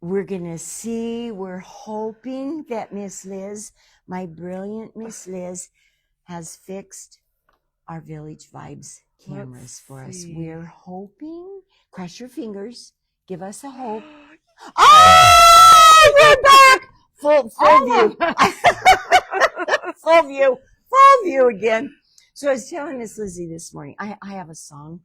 we're going to see, we're hoping that Miss Liz, my brilliant Miss Liz, has fixed our Village Vibes cameras for us. We're hoping, cross your fingers, give us a hope. Oh, we're back! Full view. Full view again. So I was telling Miss Lizzie this morning, I have a song.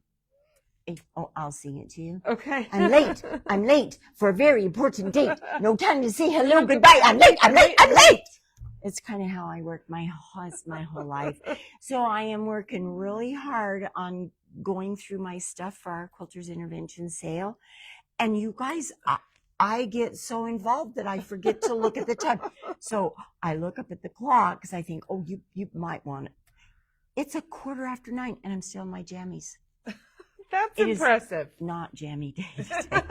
Oh, I'll sing it to you. Okay. I'm late for a very important date. No time to say hello, goodbye. I'm late. It's kind of how I work my whole life. So I am working really hard on going through my stuff for our Quilters Intervention sale. And you guys, I get so involved that I forget to look at the time. So I look up at the clock because I think, oh, you might want it. It's 9:15 and I'm still in my jammies. That's impressive. Not jammy day today.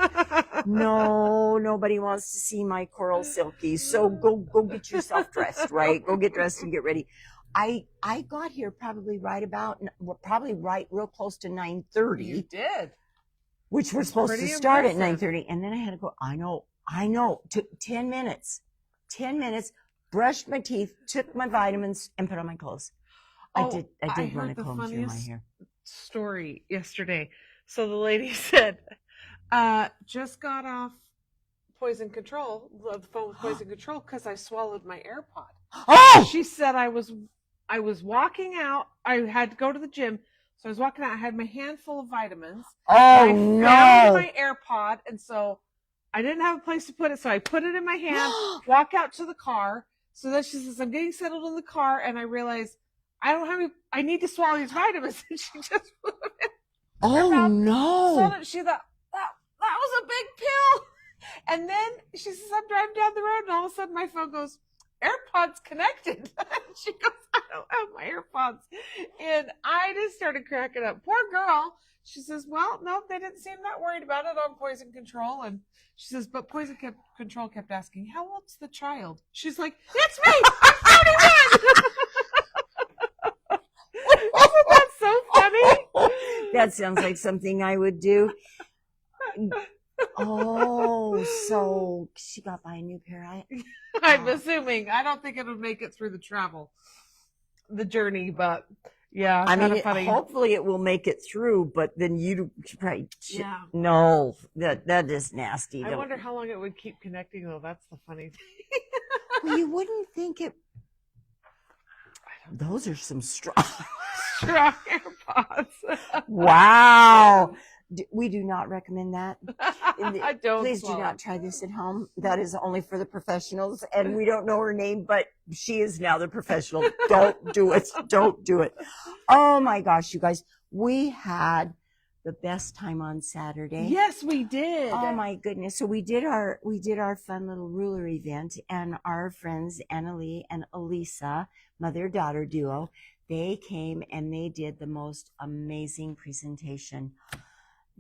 No, nobody wants to see my coral silkies. So go get yourself dressed, right? Go get dressed and get ready. I got here probably real close to 9:30. You did. Which we're supposed to start at 9:30. And then I had to go, I know, took 10 minutes, brushed my teeth, took my vitamins, and put on my clothes. I did want to comb through my hair. Story yesterday. So the lady said, just got off poison control, the phone with poison control, because I swallowed my AirPod. Oh! She said I was walking out. I had to go to the gym. So I was walking out. I had my hand full of vitamins. Oh, no. I found my AirPod, and so I didn't have a place to put it. So I put it in my hand, walk out to the car. So then she says, I'm getting settled in the car, and I realized I need to swallow these vitamins. And she just put them in her mouth. No. So she thought, that was a big pill. And then she says, I'm driving down the road, and all of a sudden my phone goes, AirPods connected. She goes, I don't have my AirPods. And I just started cracking up. Poor girl. She says, well, no, they didn't seem that worried about it on poison control. And she says, but poison control kept asking, how old's the child? She's like, it's me. I'm 41. Isn't that so funny? That sounds like something I would do. Oh, so she got by a new pair. I'm assuming. I don't think it would make it through the journey, but yeah. I mean, hopefully it will make it through, but then you probably, no, that is nasty. I wonder how long it would keep connecting though. That's the funny thing. Well, you wouldn't think it. Those are some strong AirPods. Wow. We do not recommend that. I don't. Please do not try this at home. That is only for the professionals. And we don't know her name, but she is now the professional. Don't do it. Don't do it. Oh my gosh, you guys. We had the best time on Saturday. Yes, we did. Oh my goodness. So we did our fun little ruler event, and our friends Annalie and Elisa, mother-daughter duo, they came and they did the most amazing presentation.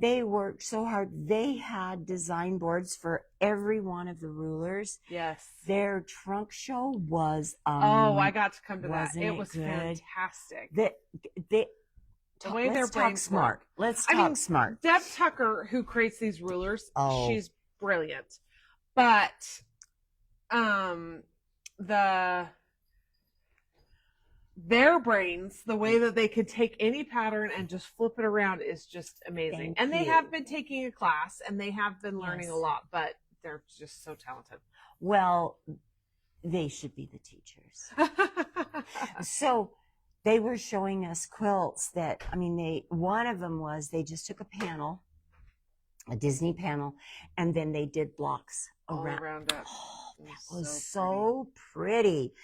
They worked so hard. They had design boards for every one of the rulers. Yes. Their trunk show was I got to come to that. It was good? Fantastic. The way they're talk smart. Let's talk smart. Deb Tucker, who creates these rulers, she's brilliant. But their brains, the way that they could take any pattern and just flip it around is just amazing. And they have been taking a class and they have been learning a lot, but they're just so talented. Well, they should be the teachers. So they were showing us quilts that, one of them was they just took a panel, a Disney panel, and then they did blocks around it. Oh, that was so pretty.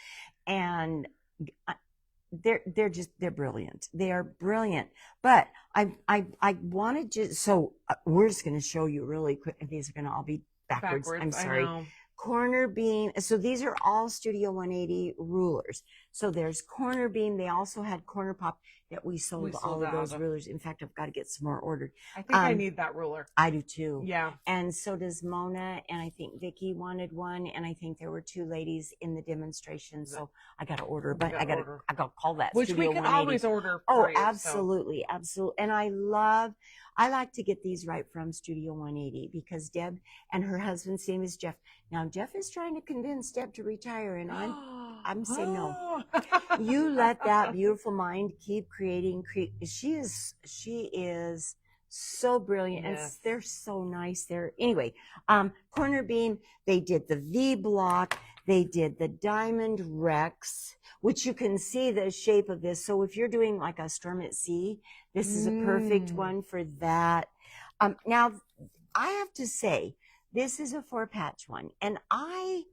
And they're brilliant. They are brilliant. But I wanted to, so we're just going to show you really quick. These are going to all be backwards. I'm sorry. Corner beam. So these are all Studio 180 rulers. So there's corner beam. They also had corner pop that we sold all of those rulers. In fact, I've got to get some more ordered. I think I need that ruler. I do too. Yeah. And so does Mona, and I think Vicky wanted one, and I think there were two ladies in the demonstration. So I got to order, but I got to call that. Which we can always order. Oh, absolutely, absolutely. And I like to get these right from Studio 180 because Deb and her husband's name is Jeff. Now, Jeff is trying to convince Deb to retire, and I'm saying no. You let that beautiful mind keep creating. She is so brilliant, and Yes. they're so nice. Anyway, corner beam. They did the V block. They did the diamond Rex, which you can see the shape of this. So if you're doing like a storm at sea, this is a perfect one for that. Now, I have to say, this is a 4-patch one. And I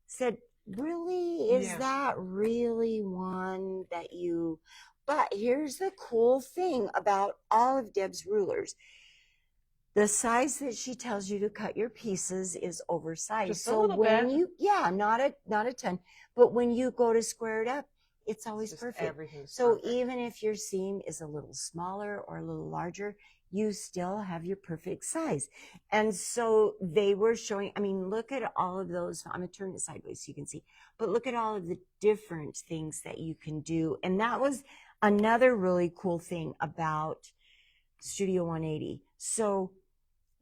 said, really? Is that really one that you... But here's the cool thing about all of Deb's rulers. The size that she tells you to cut your pieces is oversized. Just so a little when bit. not a ton, but when you go to square it up, it's always perfect. Everything's so perfect. even if your seam is a little smaller or a little larger, you still have your perfect size. And so they were showing, I mean, look at all of those. I'm going to turn it sideways so you can see, but look at all of the different things that you can do. And that was another really cool thing about Studio 180. So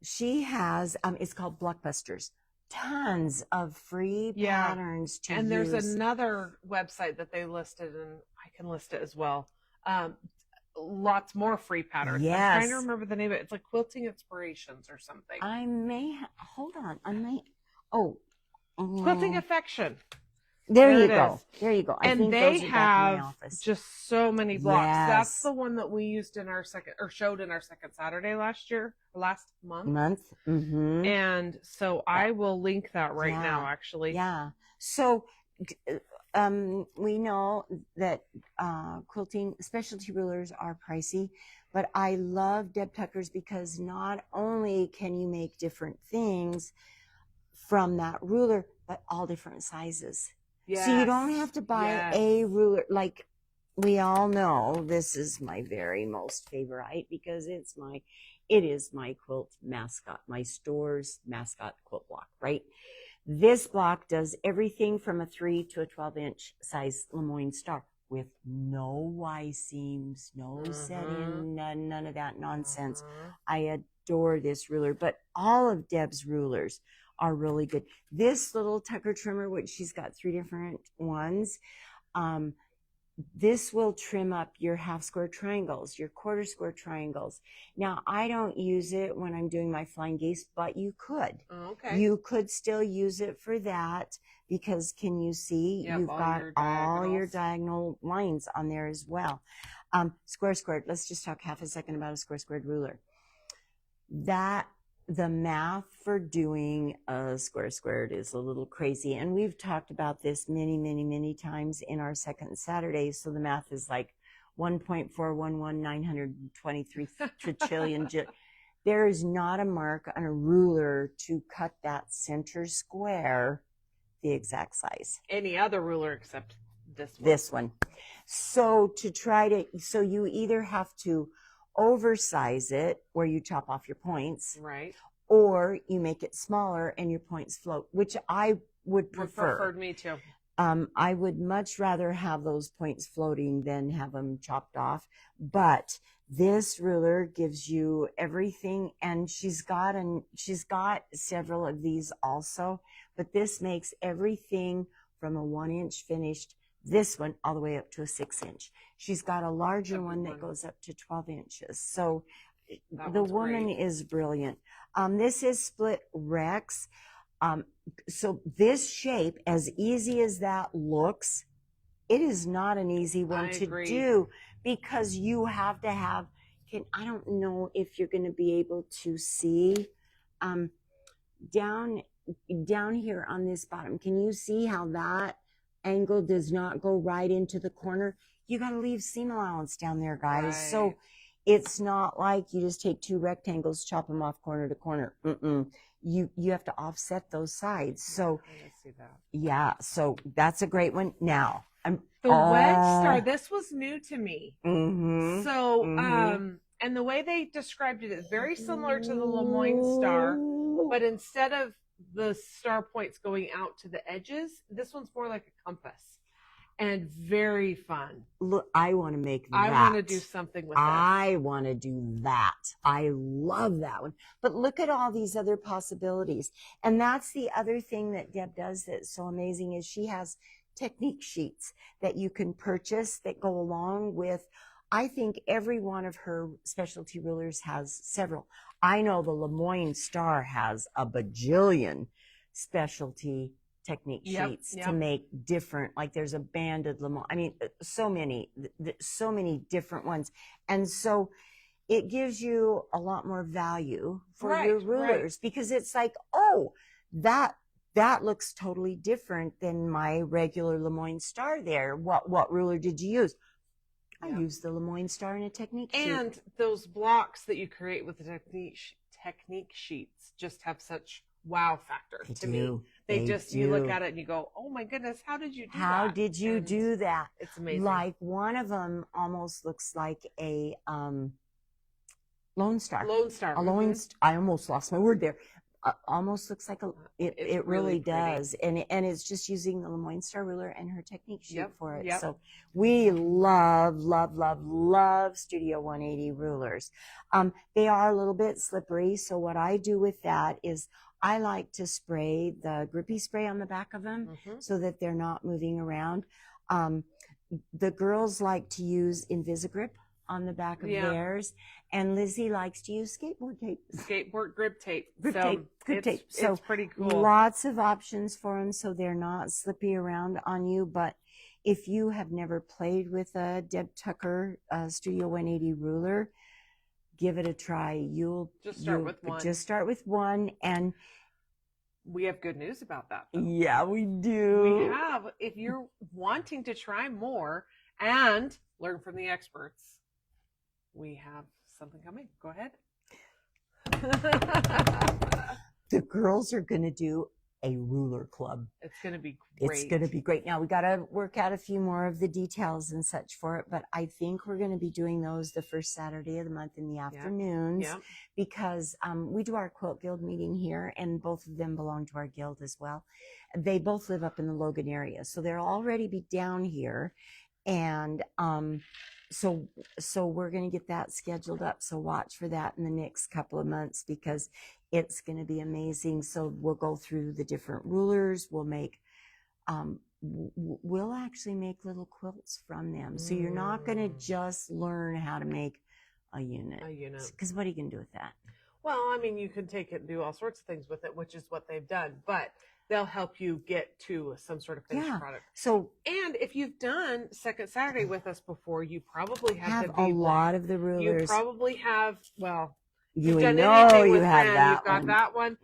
she has, it's called Blockbusters. Tons of free patterns to use. And there's another website that they listed, and I can list it as well. Lots more free patterns. Yes. I'm trying to remember the name of it. It's like Quilting Inspirations or something. Hold on. Quilting Affection. There you go. I think they those are back in my have office. just so many blocks. Yes. That's the one that we used in our showed in our second Saturday last month. Mm-hmm. And so I will link that right now, actually. Yeah. So we know that quilting specialty rulers are pricey, but I love Deb Tucker's because not only can you make different things from that ruler, but all different sizes. Yes. So you don't have to buy a ruler. Like we all know, this is my very most favorite because it is my quilt mascot, my store's mascot quilt block, right? This block does everything from a 3 to a 12-inch size Lemoyne Star with no Y seams, no set-in, none of that nonsense. I adore this ruler, but all of Deb's rulers are really good. This little Tucker trimmer, which she's got 3 different ones, this will trim up your half square triangles, your quarter square triangles. Now, I don't use it when I'm doing my flying geese, but you could. Oh, okay. You could still use it for that because can you see? Yep, you've got all your diagonal lines on there as well. Square squared. Let's just talk half a second about a square squared ruler. The math for doing a square squared is a little crazy. And we've talked about this many, many, many times in our second Saturday. So the math is like 1.411923 trillion. There is not a mark on a ruler to cut that center square the exact size. Any other ruler except this one. This one. So so you either have to oversize it where you chop off your points, right, or you make it smaller and your points float, which I would prefer. Preferred me too. I would much rather have those points floating than have them chopped off. But this ruler gives you everything, and she's got several of these also. But this makes everything from a 1-inch finished. This one all the way up to a 6-inch. She's got a larger one that goes up to 12 inches. So the woman is brilliant. This is split Rex. So this shape, as easy as that looks, it is not an easy one to do because you have to have, I don't know if you're going to be able to see down here on this bottom. Can you see how that angle does not go right into the corner? You got to leave seam allowance down there, guys. Right. So it's not like you just take 2 rectangles, chop them off corner to corner. You have to offset those sides. So I see that. Yeah, so that's a great one. Now the wedge star. This was new to me. So and the way they described it is very similar to the Lemoyne Star, but instead of the star points going out to the edges, this one's more like a compass. and very fun. Look, I want to make that. I want to do something with this. I want to do that. I love that one. But look at all these other possibilities. And that's the other thing that Deb does that's so amazing is she has technique sheets that you can purchase that go along with, I think every one of her specialty rulers has several. I know the Lemoyne Star has a bajillion specialty technique sheets to make different, like there's a banded Lemoyne. I mean, so many different ones. And so it gives you a lot more value for your rulers because it's like, oh, that looks totally different than my regular Lemoyne Star there. What ruler did you use? I used the Lemoyne Star in a technique sheet. And those blocks that you create with the technique sheets just have such wow factor to me. They just, you look at it and you go, oh my goodness, how did you do that? How did you do that? It's amazing. Like one of them almost looks like a Lone Star. Lone Star. A Lone I almost lost my word there. Almost looks like it really does. And it's just using the Lemoyne Star ruler and her technique sheet for it. So we love Studio 180 rulers. They are a little bit slippery. So what I do with that is I like to spray the grippy spray on the back of them so that they're not moving around. The girls like to use Invisigrip on the back of theirs, and Lizzie likes to use skateboard tape. Skateboard grip tape. Grip tape. So it's pretty cool. Lots of options for them so they're not slippy around on you. But if you have never played with a Deb Tucker Studio 180 ruler, give it a try. You'll just start with one. Just start with one, and we have good news about that, though. Yeah, we do. We have. If you're wanting to try more and learn from the experts, we have something coming. Go ahead. The girls are going to do a ruler club. It's going to be great. It's going to be great. Now, we got to work out a few more of the details and such for it, but I think we're going to be doing those the first Saturday of the month in the afternoons because we do our Quilt Guild meeting here, and both of them belong to our guild as well. They both live up in the Logan area, so they'll already be down here, and so we're going to get that scheduled up. So watch for that in the next couple of months because it's going to be amazing. So we'll go through the different rulers. We'll make, we'll actually make little quilts from them. So you're not going to just learn how to make a unit. Because what are you going to do with that? Well, I mean, you can take it and do all sorts of things with it, which is what they've done. But they'll help you get to some sort of finished product. So, and if you've done Second Saturday with us before, you probably have a lot of the rulers. You probably have, well, you done know you with have Fran, that you've got one. that one,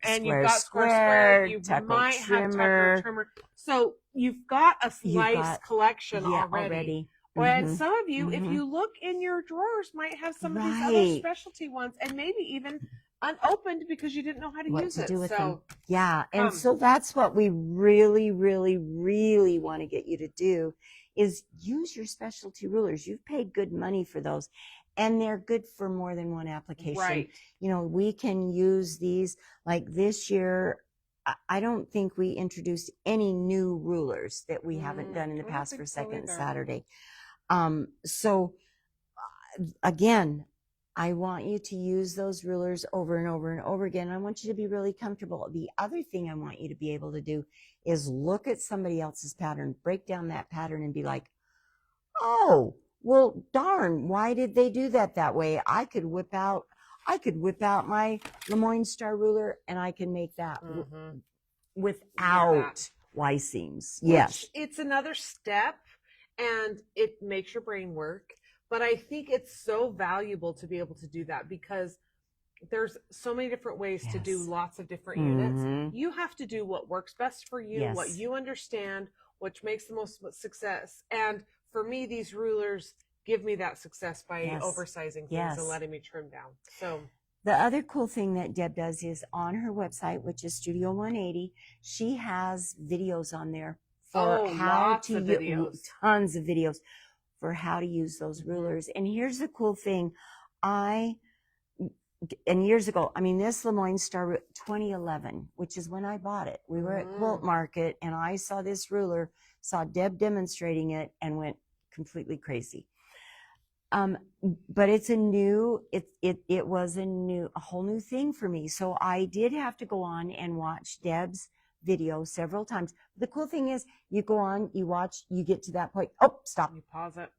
and Square, you've got square, you Tucker might trimmer. have Tucker trimmer. So you've got a nice collection already. And some of you, if you look in your drawers, might have some of these other specialty ones, and maybe even unopened because you didn't know how to use it. And so that's what we really, really, really want to get you to do is use your specialty rulers. You've paid good money for those, and they're good for more than one application. Right. You know, we can use these like this year. I don't think we introduced any new rulers that we haven't done in the past for Second Saturday. So again, I want you to use those rulers over and over and over again. I want you to be really comfortable. The other thing I want you to be able to do is look at somebody else's pattern, break down that pattern and be like, oh, well, darn, why did they do that way? I could whip out my Lemoyne Star ruler and I can make that without Y seams. Yes. It's another step and it makes your brain work. But I think it's so valuable to be able to do that because there's so many different ways to do lots of different units. You have to do what works best for you, what you understand, which makes the most success. And for me, these rulers give me that success by oversizing things and letting me trim down. So the other cool thing that Deb does is on her website, which is Studio 180, she has videos on there for how to use tons of videos for how to use those rulers. And here's the cool thing. and years ago, I mean, this Lemoyne Star 2011, which is when I bought it. We were at Quilt Market, and I saw this ruler, saw Deb demonstrating it, and went completely crazy. But it's a new, it was a whole new thing for me. So I did have to go on and watch Deb's video several times. The cool thing is, you go on, you watch, you get to that point. Oh, stop. You pause it,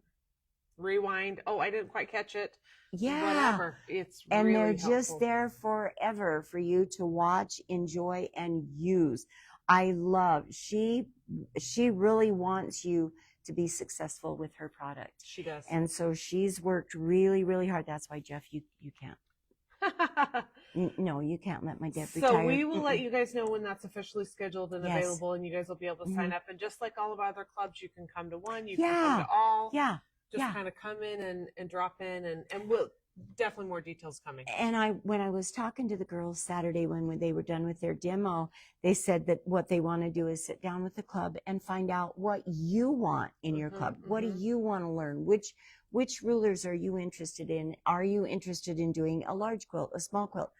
rewind. Oh, I didn't quite catch it. Yeah. Whatever. It's And really they're helpful. just there forever for you to watch, enjoy, and use. I love, she really wants you to be successful with her product. She does. And so she's worked really, really hard. That's why, Jeff, you can't. No, you can't let my Deb retire. So we will let you guys know when that's officially scheduled and Yes. available, and you guys will be able to sign up. And just like all of our other clubs, you can come to one, you Yeah. can come to all. Yeah. Just Yeah. kind of come in and drop in, and we'll definitely more details coming. And when I was talking to the girls Saturday when they were done with their demo, they said that what they want to do is sit down with the club and find out what you want in your club. What do you want to learn? Which rulers are you interested in? Are you interested in doing a large quilt, a small quilt?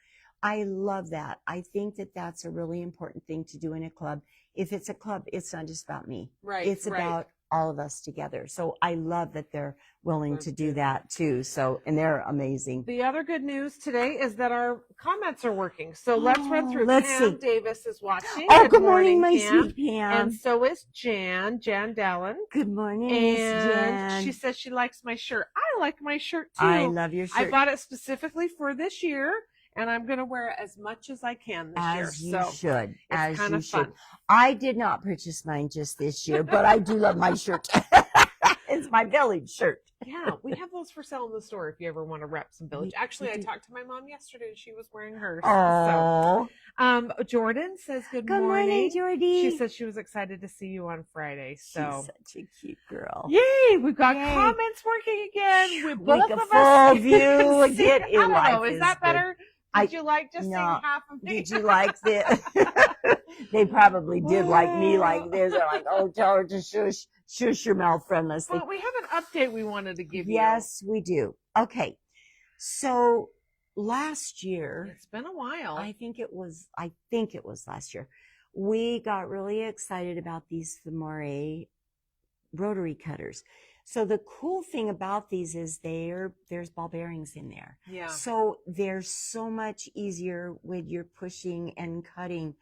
I love that. I think that that's a really important thing to do in a club. If it's a club, it's not just about me. Right. It's about all of us together. So I love that they're willing to do that too. So, and they're amazing. The other good news today is that our comments are working. So let's run through. Let's Pam see. Davis is watching. Oh, good morning, my Pam. sweet Pam. And so is Jan Dallin. Good morning, Miss And Jan. she says she likes my shirt. I like my shirt too. I love your shirt. I bought it specifically for this year, and I'm going to wear it as much as I can this year. As you So should. it's As kind you of should. fun. I did not purchase mine just this year, but I do love my shirt. It's my village shirt. Yeah, we have those for sale in the store if you ever want to rep some village. We Actually, I do. talked to my mom yesterday and she was wearing hers. Oh, So, Jordan says good morning, Jordy. She says she was excited to see you on Friday. So, she's such a cute girl. yay, we've got Yay. comments working again. We Like both a of full us view. can see- Get I it. don't know. Life Is that good. better? Did you like just no. seeing half of me? Did you like this? They probably did like me like this. They're like, oh, tell her to shush your mouth, friendless. Well, we have an update we wanted to give you. Yes, we do. Okay. So last year, It's been a while. I think it was last year, we got really excited about these Femore rotary cutters. So the cool thing about these is there's ball bearings in there. Yeah. So they're so much easier with your pushing and cutting.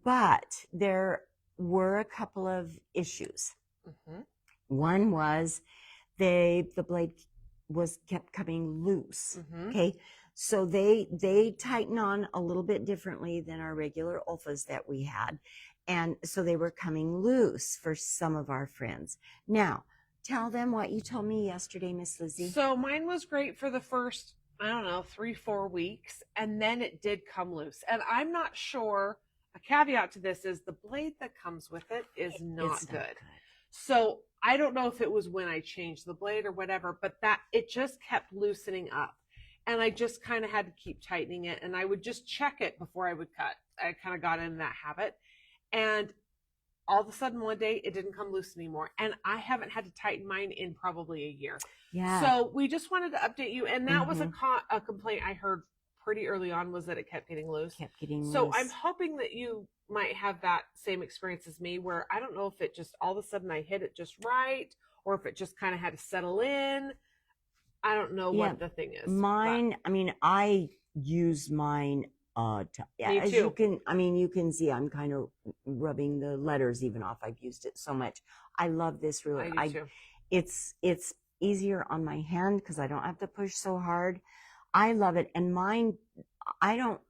But there were a couple of issues. Mm-hmm. One was the blade kept coming loose. Mm-hmm. Okay. So they tighten on a little bit differently than our regular Olfas that we had. And so they were coming loose for some of our friends. Now, tell them what you told me yesterday, Miss Lizzie. So mine was great for the first, 3-4 weeks, and then it did come loose. And I'm not sure, a caveat to this is the blade that comes with it is not It's good. So I don't know if it was when I changed the blade or whatever, but that it just kept loosening up. And I just kind of had to keep tightening it, and I would just check it before I would cut. I kind of got in that habit. And all of a sudden one day it didn't come loose anymore. And I haven't had to tighten mine in probably a year. Yeah. So we just wanted to update you. And that was a complaint I heard pretty early on, was that it kept getting loose. Kept getting So loose. I'm hoping that you might have that same experience as me, where I don't know if it just all of a sudden I hit it just right, or if it just kind of had to settle in. I don't know what the thing is. Mine, I mean, I use mine Me as too. you can see I'm kind of rubbing the letters even off. I've used it so much. I love this ruler. I do too. It's easier on my hand because I don't have to push so hard. I love it. And mine,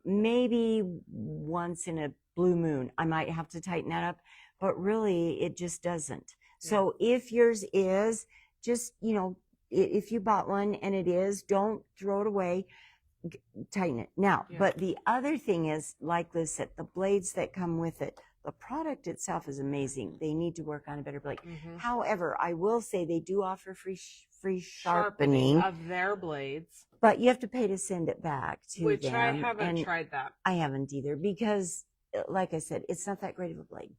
maybe once in a blue moon, I might have to tighten that up, but really it just doesn't. Yeah. So if yours is, just, if you bought one and it is, don't throw it away, tighten it. Now, but the other thing is, like Liz said, the blades that come with it, the product itself is amazing. They need to work on a better blade. Mm-hmm. However, I will say they do offer free sharpening of their blades, but you have to pay to send it back to which them. I haven't and tried that. I haven't either because, like I said, it's not that great of a blade.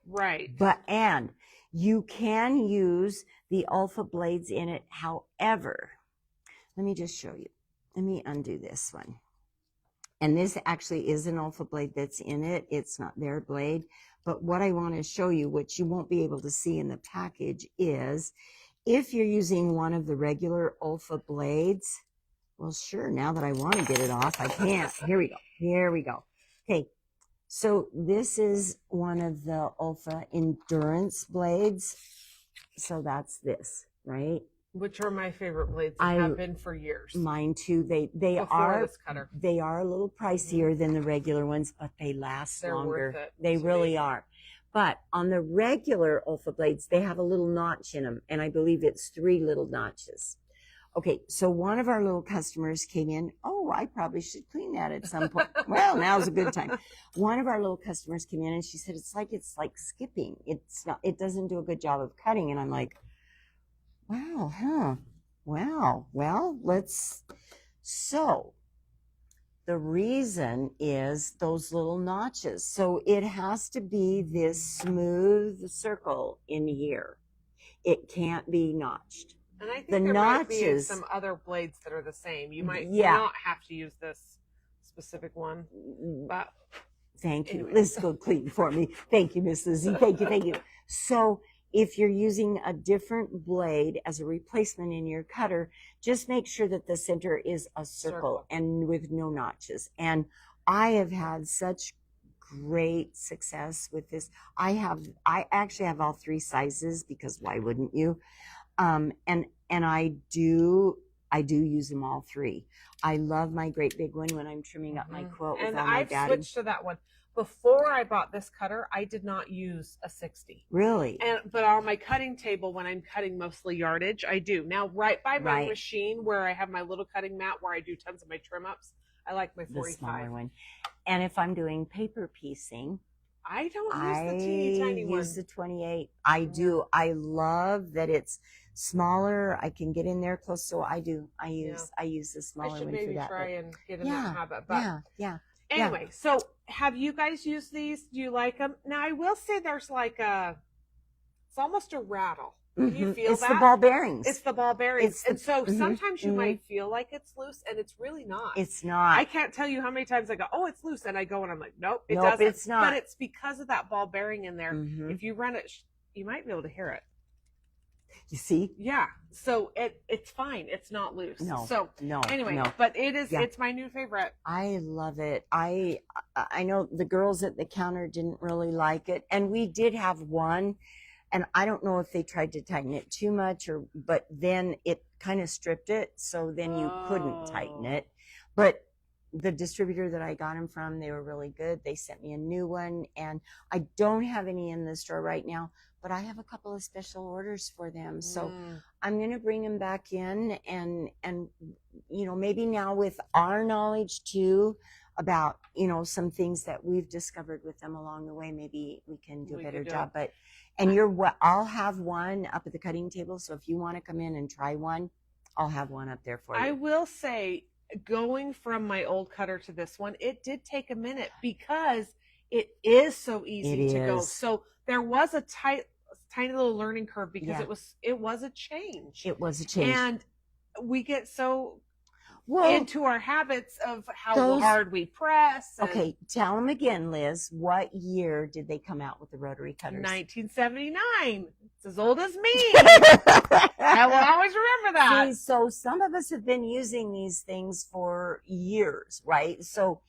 Right. And you can use the Alpha blades in it. However, let me just show you. Let me undo this one. And this actually is an Olfa blade that's in it. It's not their blade. But what I want to show you, which you won't be able to see in the package, is if you're using one of the regular Olfa blades, well, sure, now that I want to get it off, I can't. Here we go. Here we go. Okay, so this is one of the Olfa Endurance blades. So that's this, right? Which are my favorite blades and have been for years. Mine too. They Before are this cutter. they are a little pricier than the regular ones, but they last They're longer. worth it. They It's really amazing. are. But on the regular Olfa blades, they have a little notch in them, and I believe it's 3 little notches. Okay, so one of our little customers came in. Oh, I probably should clean that at some point. Well, now's a good time. One of our little customers came in and she said, it's like skipping. It's not, it doesn't do a good job of cutting. And I'm like, wow, huh? Wow. Well, so the reason is those little notches. So it has to be this smooth circle in here. It can't be notched. And I think The there might be notches- some other blades that are the same. You might Yeah. not have to use this specific one, but Thank you. Anyway. Let's go clean for me. Thank you, Miss Lizzie. Thank you. Thank you. So if you're using a different blade as a replacement in your cutter, just make sure that the center is a circle Circle. and with no notches. And I have had such great success with this. I actually have all 3 sizes because why wouldn't you? And I do use them all 3. I love my great big one when I'm trimming up my quilt with and all my I've daddy. switched to that one. Before I bought this cutter, I did not use a 60. Really? But on my cutting table, when I'm cutting mostly yardage, I do. Now, right by my Right. machine where I have my little cutting mat where I do tons of my trim ups, I like my The 45. smaller one. And if I'm doing paper piecing, I don't use I the teeny tiny one. use the 28. I do. I love that it's smaller. I can get in there close. So I do. I use the I smaller should one for maybe that. try but- and get in Yeah, that habit. But yeah. anyway, so have you guys used these? Do you like them? Now, I will say there's like it's almost a rattle. Can you Mhm. feel it's that? the ball bearings. It's the ball bearings. It's the- And so mhm, sometimes you mhm. might feel like it's loose and it's really not. It's not. I can't tell you how many times I go, oh, it's loose. And I go and I'm like, nope, it Nope, doesn't. it's not. But it's because of that ball bearing in there. Mhm. If you run it, you might be able to hear it. You see? Yeah. So it's fine. It's not loose. No. So No. anyway, no. but it's Yeah. my new favorite. I love it. I know the girls at the counter didn't really like it, and we did have one, and I don't know if they tried to tighten it too much but then it kind of stripped it, so then you couldn't tighten Oh. it. But the distributor that I got them from, they were really good. They sent me a new one, and I don't have any in the store right now, but I have a couple of special orders for them. So I'm going to bring them back in and maybe now with our knowledge too about, some things that we've discovered with them along the way, maybe we can do a We better could do job. it. I'll have one up at the cutting table. So if you want to come in and try one, I'll have one up there for you. I will say, going from my old cutter to this one, it did take a minute because it is so easy It to go. is. So there was a tiny little learning curve because Yeah. it was a change. It was a change. And we get so well, into our habits of how those- hard we press. and okay, tell them again, Liz. What year did they come out with the rotary cutters? 1979. It's as old as me. I will always remember that. See, so some of us have been using these things for years, right? So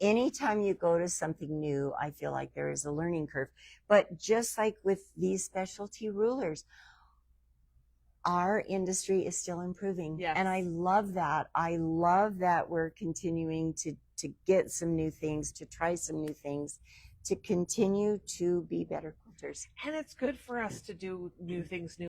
anytime you go to something new, I feel like there is a learning curve. But just like with these specialty rulers, our industry is still improving. Yes. And I love that. I love that we're continuing to get some new things, to try some new things, to continue to be better quilters. And it's good for us to do new things, new